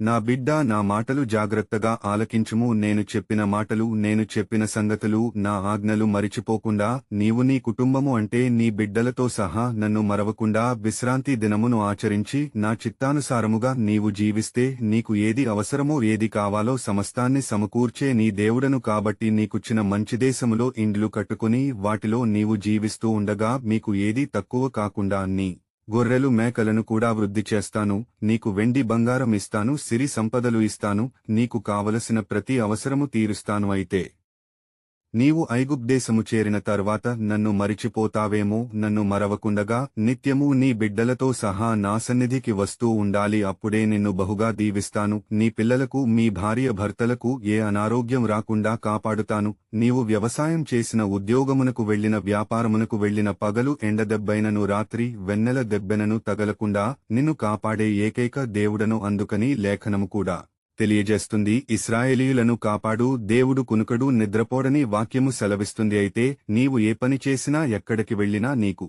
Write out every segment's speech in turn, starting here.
నా బిడ్డా, నా మాటలు జాగ్రత్తగా ఆలకించుము. నేను చెప్పిన మాటలు, నేను చెప్పిన సంగతులు, నా ఆజ్ఞలు మరిచిపోకుండా నీవు నీ కుటుంబము అంటే నీ బిడ్డలతో సహా నన్ను మరవకుండా విశ్రాంతి దినమును ఆచరించి నా చిత్తానుసారముగా నీవు జీవిస్తే నీకు ఏది అవసరమో ఏది కావాలో సమస్తాన్ని సమకూర్చే నీ దేవుడను కాబట్టి నీకుచ్చిన మంచి దేశములో ఇండ్లు కట్టుకుని వాటిలో నీవు జీవిస్తూ ఉండగా మీకు ఏదీ తక్కువ కాకుండా నీ గొర్రెలు మేకలను కూడా వృద్ధి చేస్తాను, నీకు వెండి బంగారం ఇస్తాను, సిరి సంపదలు ఇస్తాను, నీకు కావలసిన ప్రతి అవసరము తీరుస్తాను. అయితే నీవు ఐగుప్తదేశము చేరిన తర్వాత నన్ను మరిచిపోతావేమో. నన్ను మరవకుండగా నిత్యము నీ బిడ్డలతో సహా నా సన్నిధికి వస్తూ ఉండాలి. అప్పుడే నిన్ను బహుగా దీవిస్తాను. నీ పిల్లలకు, మీ భార్య భర్తలకు ఏ అనారోగ్యం రాకుండా కాపాడుతాను. నీవు వ్యవసాయం చేసిన ఉద్యోగమునకు వెళ్లిన, వ్యాపారమునకు వెళ్లిన, పగలు ఎండదెబ్బైనను రాత్రి వెన్నెల దెబ్బెనను తగలకుండా నిన్ను కాపాడే ఏకైక దేవుడను. అందుకని లేఖనము కూడా తెలియజేస్తుంది, ఇశ్రాయేలీయులను కాపాడు దేవుడు కునుకడు నిద్రపోడని వాక్యము సెలవిస్తుంది. అయితే నీవు ఏ పని చేసినా, ఎక్కడికి వెళ్లినా నీకు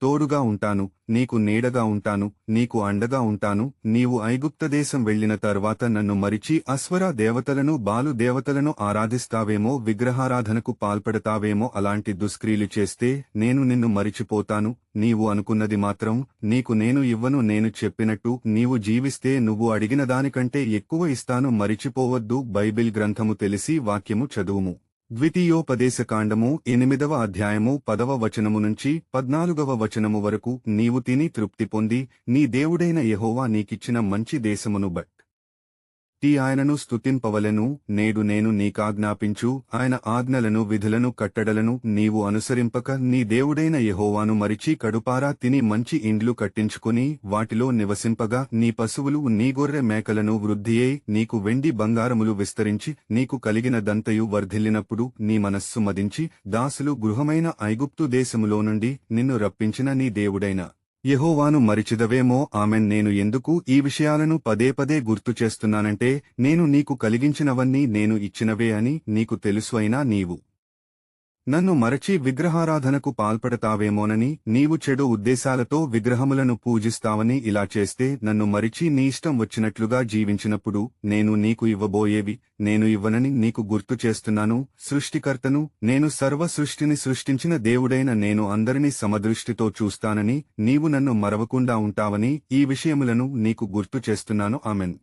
తోడుగా ఉంటాను, నీకు నీడగా ఉంటాను, నీకు అండగా ఉంటాను. నీవు ఐగుప్తదేశం వెళ్లిన తర్వాత నన్ను మరిచి అశ్వరా దేవతలను, బాలు దేవతలను ఆరాధిస్తావేమో, విగ్రహారాధనకు పాల్పడతావేమో. అలాంటి దుష్క్రియలు చేస్తే నేను నిన్ను మరిచిపోతాను. నీవు అనుకున్నది మాత్రం నీకు నేను ఇవ్వను. నేను చెప్పినట్టు నీవు జీవిస్తే నువ్వు అడిగిన దానికంటే ఎక్కువ ఇస్తాను. మరిచిపోవద్దు. బైబిల్ గ్రంథము తెలిసి వాక్యము చదువుము. ద్వితీయోపదేశకాండము 8వ అధ్యాయము 10వ వచనము నుంచి 14వ వచనము వరకు. నీవు తిని తృప్తి పొంది నీ దేవుడైన యెహోవా నీకిచ్చిన మంచి దేశమును బట్టి ఆయనను స్తుతింపవలెను. నేడు నేను నీకాజ్ఞాపించు ఆయన ఆజ్ఞలను, విధులను, కట్టడలను నీవు అనుసరింపక నీ దేవుడైన యెహోవాను మరిచి కడుపారా తిని మంచి ఇండ్లు కట్టించుకుని వాటిలో నివసింపగా నీ పశువులు, నీ గొర్రె మేకలను వృద్ధియై నీకు వెండి బంగారములు విస్తరించి నీకు కలిగినదంతయు వర్ధిల్లినప్పుడు నీ మనస్సు మదించి దాసులు గృహమైన ఐగుప్తు దేశములో నుండి నిన్ను రప్పించిన నీ దేవుడైన యెహోవాను మరిచిదవేమో. ఆమెన్. నేను ఎందుకు ఈ విషయాలను పదే పదే గుర్తు చేస్తున్నానంటే నేను నీకు కలిగించినవన్నీ నేను ఇచ్చినవే అని నీకు తెలుసు. అయినా నీవు నన్ను మరచి విగ్రహారాధనకు పాల్పడతావేమోనని, నీవు చెడు ఉద్దేశాలతో విగ్రహములను పూజిస్తావని. ఇలా చేస్తే నన్ను మరిచి నీ ఇష్టం వచ్చినట్లుగా జీవించినప్పుడు నేను నీకు ఇవ్వబోయేవి నేను ఇవ్వనని నీకు గుర్తు చేస్తున్నాను. సృష్టికర్తను నేను, సర్వ సృష్టిని సృష్టించిన దేవుడైన నేను అందరినీ సమదృష్టితో చూస్తానని, నీవు నన్ను మరవకుండా ఉంటావని ఈ విషయములను నీకు గుర్తు చేస్తున్నాను. ఆమెన్.